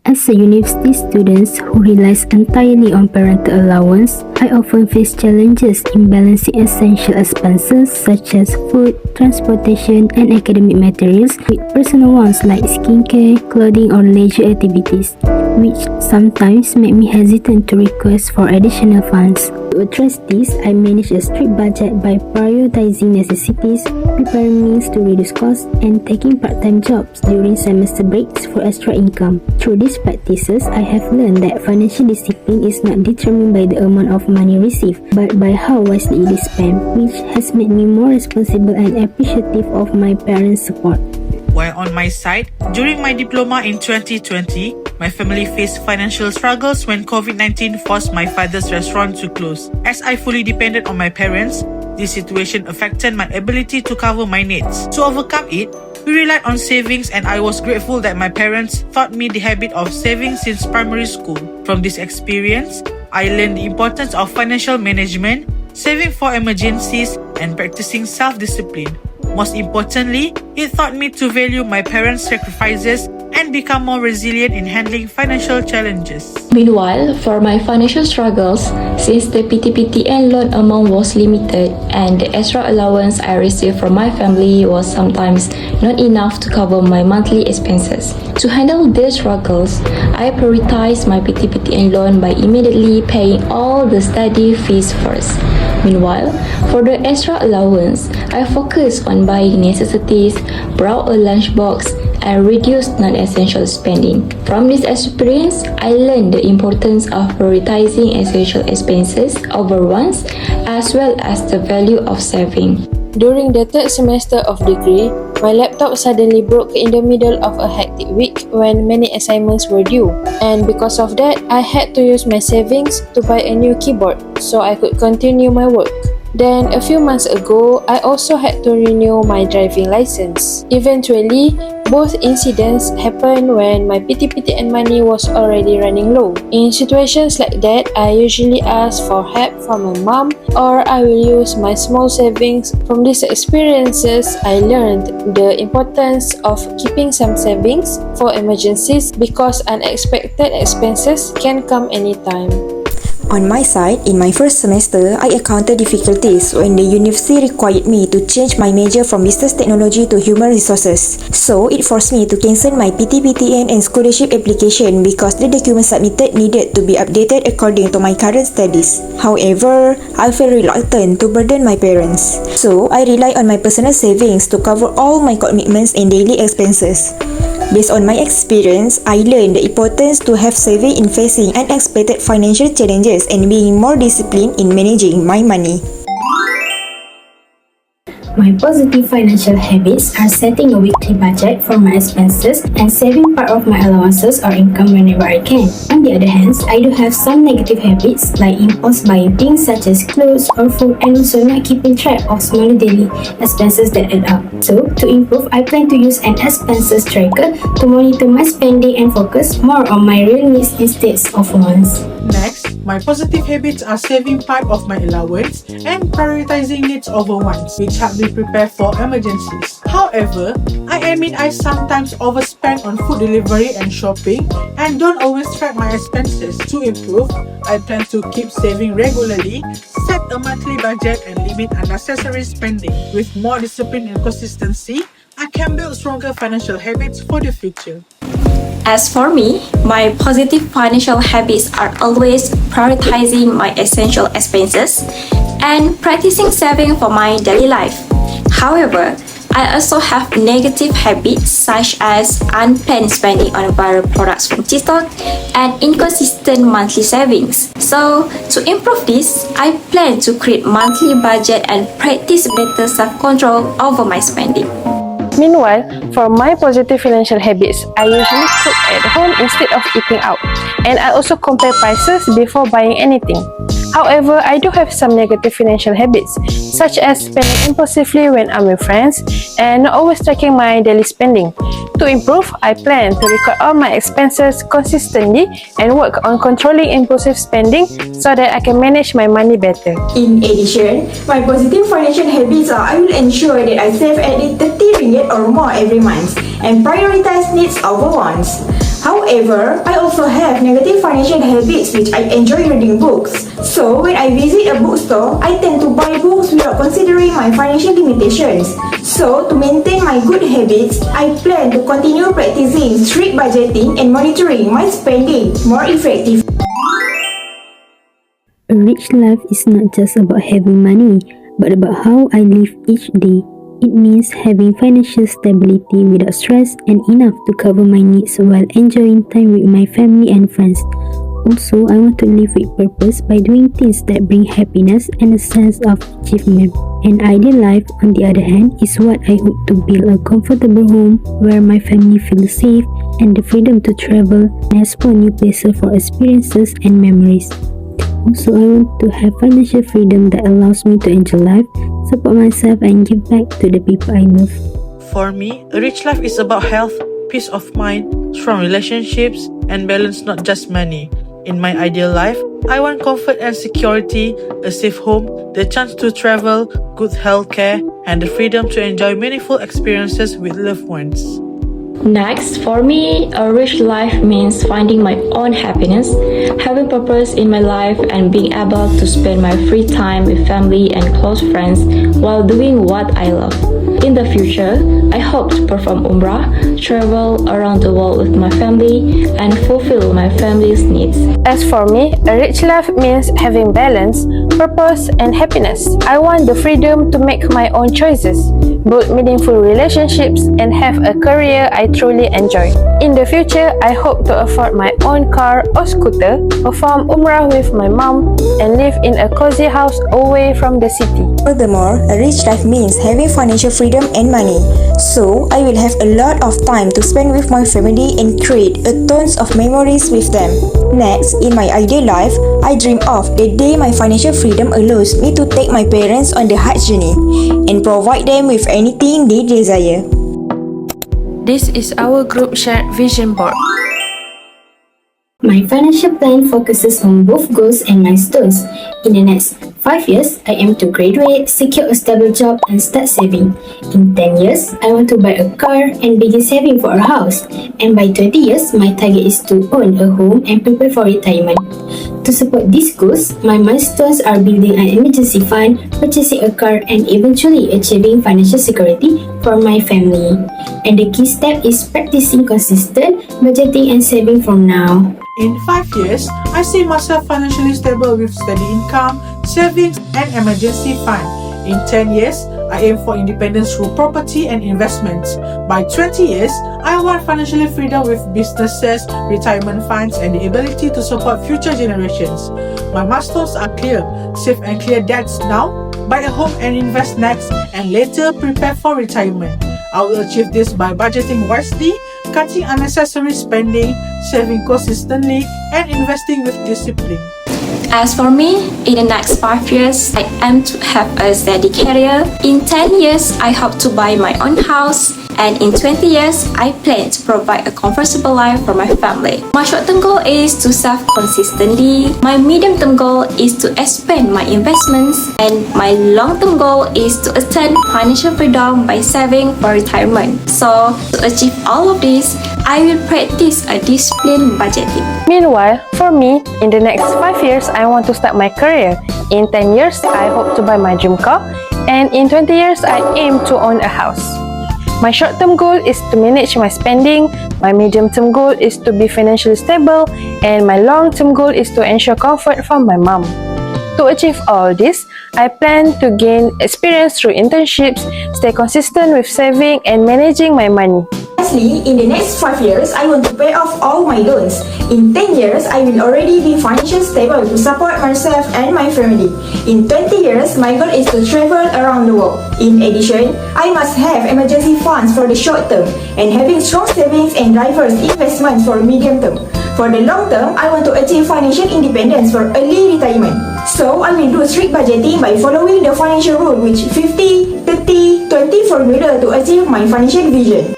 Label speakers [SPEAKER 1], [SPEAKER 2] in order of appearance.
[SPEAKER 1] As a university student who relies entirely on parental allowance, I often face challenges in balancing essential expenses such as food, transportation, and academic materials with personal ones like skincare, clothing, or leisure activities, which sometimes make me hesitant to request for additional funds. To address this, I manage a strict budget by prioritizing necessities, preparing means to reduce costs, and taking part-time jobs during semester breaks for extra income. Through these practices, I have learned that financial discipline is not determined by the amount of money received, but by how wisely it is spent, which has made me more responsible and appreciative of my parents' support.
[SPEAKER 2] While on my side, during my diploma in 2020, my family faced financial struggles when COVID-19 forced my father's restaurant to close. As I fully depended on my parents, this situation affected my ability to cover my needs. To overcome it, we relied on savings, and I was grateful that my parents taught me the habit of saving since primary school. From this experience, I learned the importance of financial management, saving for emergencies, and practicing self-discipline. Most importantly, it taught me to value my parents' sacrifices and become more resilient in handling financial challenges.
[SPEAKER 3] Meanwhile, for my financial struggles, since the PTPTN loan amount was limited and the extra allowance I received from my family was sometimes not enough to cover my monthly expenses. To handle these struggles, I prioritized my PTPTN loan by immediately paying all the study fees first. Meanwhile, for the extra allowance, I focused on buying necessities, bought a lunchbox, and reduced non-essential spending. From this experience, I learned the importance of prioritizing essential expenses over wants, as well as the value of saving.
[SPEAKER 4] During the third semester of degree, my laptop suddenly broke in the middle of a hectic week when many assignments were due. And because of that, I had to use my savings to buy a new keyboard so I could continue my work. Then a few months ago, I also had to renew my driving license. Eventually, both incidents happened when my PTPTN money was already running low. In situations like that, I usually ask for help from my mom, or I will use my small savings. From these experiences, I learned the importance of keeping some savings for emergencies because unexpected expenses can come anytime.
[SPEAKER 5] On my side, in my first semester, I encountered difficulties when the university required me to change my major from business technology to human resources. So, it forced me to cancel my PTPTN and scholarship application because the documents submitted needed to be updated according to my current studies. However, I felt reluctant to burden my parents. So, I rely on my personal savings to cover all my commitments and daily expenses. Based on my experience, I learned the importance to have saving in facing unexpected financial challenges and being more disciplined in managing my money.
[SPEAKER 1] My positive financial habits are setting a weekly budget for my expenses and saving part of my allowances or income whenever I can. On the other hand, I do have some negative habits like impulse buying things such as clothes or food, and also not keeping track of smaller daily expenses that add up. So, to improve, I plan to use an expenses tracker to monitor my spending and focus more on my real needs instead of wants.
[SPEAKER 2] Next, my positive habits are saving part of my allowance and prioritizing needs over wants, which help me prepare for emergencies. However, I admit I sometimes overspend on food delivery and shopping and don't always track my expenses. To improve, I plan to keep saving regularly, set a monthly budget, and limit unnecessary spending. With more discipline and consistency, I can build stronger financial habits for the future.
[SPEAKER 3] As for me, my positive financial habits are always prioritizing my essential expenses and practicing saving for my daily life. However, I also have negative habits such as unplanned spending on viral products from TikTok and inconsistent monthly savings. So, to improve this, I plan to create monthly budget and practice better self-control over my spending.
[SPEAKER 4] Meanwhile, for my positive financial habits, I usually cook at home instead of eating out, and I also compare prices before buying anything. However, I do have some negative financial habits, such as spending impulsively when I'm with friends and not always tracking my daily spending. To improve, I plan to record all my expenses consistently and work on controlling impulsive spending so that I can manage my money better.
[SPEAKER 5] In addition, my positive financial habits are I will ensure that I save at least 30 ringgit or more every month and prioritize needs over wants. However, I also have negative financial habits which I enjoy reading books. So when I visit a bookstore, I tend to buy books without considering my financial limitations. So to maintain my good habits, I plan to continue practicing strict budgeting and monitoring my spending more effectively.
[SPEAKER 1] A rich life is not just about having money, but about how I live each day. It means having financial stability without stress and enough to cover my needs while enjoying time with my family and friends. Also, I want to live with purpose by doing things that bring happiness and a sense of achievement. An ideal life, on the other hand, is what I hope to build: a comfortable home where my family feels safe and the freedom to travel and explore new places for experiences and memories. Also, I want to have financial freedom that allows me to enjoy life, support myself, and give back to the people I love.
[SPEAKER 2] For me, a rich life is about health, peace of mind, strong relationships, and balance, not just money. In my ideal life, I want comfort and security, a safe home, the chance to travel, good health care, and the freedom to enjoy meaningful experiences with loved ones.
[SPEAKER 3] Next, for me, a rich life means finding my own happiness, having purpose in my life, and being able to spend my free time with family and close friends while doing what I love. In the future, I hope to perform Umrah, travel around the world with my family, and fulfill my family's needs.
[SPEAKER 4] As for me, a rich life means having balance, purpose, and happiness. I want the freedom to make my own choices, build meaningful relationships, and have a career I truly enjoy. In the future, I hope to afford my own car or scooter, perform Umrah with my mom, and live in a cozy house away from the city.
[SPEAKER 5] Furthermore, a rich life means having financial freedom and money. So, I will have a lot of time to spend with my family and create a tons of memories with them. Next, in my ideal life, I dream of the day my financial freedom allows me to take my parents on the Hajj journey and provide them with anything they desire.
[SPEAKER 4] This is our group shared vision board.
[SPEAKER 1] My financial plan focuses on both goals and milestones. In the next 5 years, I aim to graduate, secure a stable job, and start saving. In 10 years, I want to buy a car and begin saving for a house. And by 20 years, my target is to own a home and prepare for retirement. To support these goals, my milestones are building an emergency fund, purchasing a car, and eventually achieving financial security for my family. And the key step is practicing consistent budgeting and saving from now.
[SPEAKER 2] In 5 years, I see myself financially stable with steady income, savings, and emergency fund. In 10 years, I aim for independence through property and investments. By 20 years, I want financial freedom with businesses, retirement funds, and the ability to support future generations. My milestones are clear: save and clear debts now, buy a home and invest next, and later prepare for retirement. I will achieve this by budgeting wisely, cutting unnecessary spending, saving consistently, and investing with discipline.
[SPEAKER 3] As for me, in the next 5 years, I aim to have a steady career. In 10 years, I hope to buy my own house. And in 20 years, I plan to provide a comfortable life for my family. My short-term goal is to save consistently. My medium-term goal is to expand my investments. And my long-term goal is to attain financial freedom by saving for retirement. So, to achieve all of this, I will practice a disciplined budgeting.
[SPEAKER 4] Meanwhile, for me, in the next 5 years, I want to start my career. In 10 years, I hope to buy my dream car. And in 20 years, I aim to own a house. My short-term goal is to manage my spending, my medium-term goal is to be financially stable, and my long-term goal is to ensure comfort from my mom. To achieve all this, I plan to gain experience through internships, stay consistent with saving and managing my money.
[SPEAKER 5] Lastly, in the next 5 years, I want to pay off all my loans. In 10 years, I will already be financially stable to support myself and my family. In 20 years, my goal is to travel around the world. In addition, I must have emergency funds for the short term and having strong savings and diverse investments for medium term. For the long term, I want to achieve financial independence for early retirement. So, I will do strict budgeting by following the financial rule which 50, 30, 20 formula to achieve my financial vision.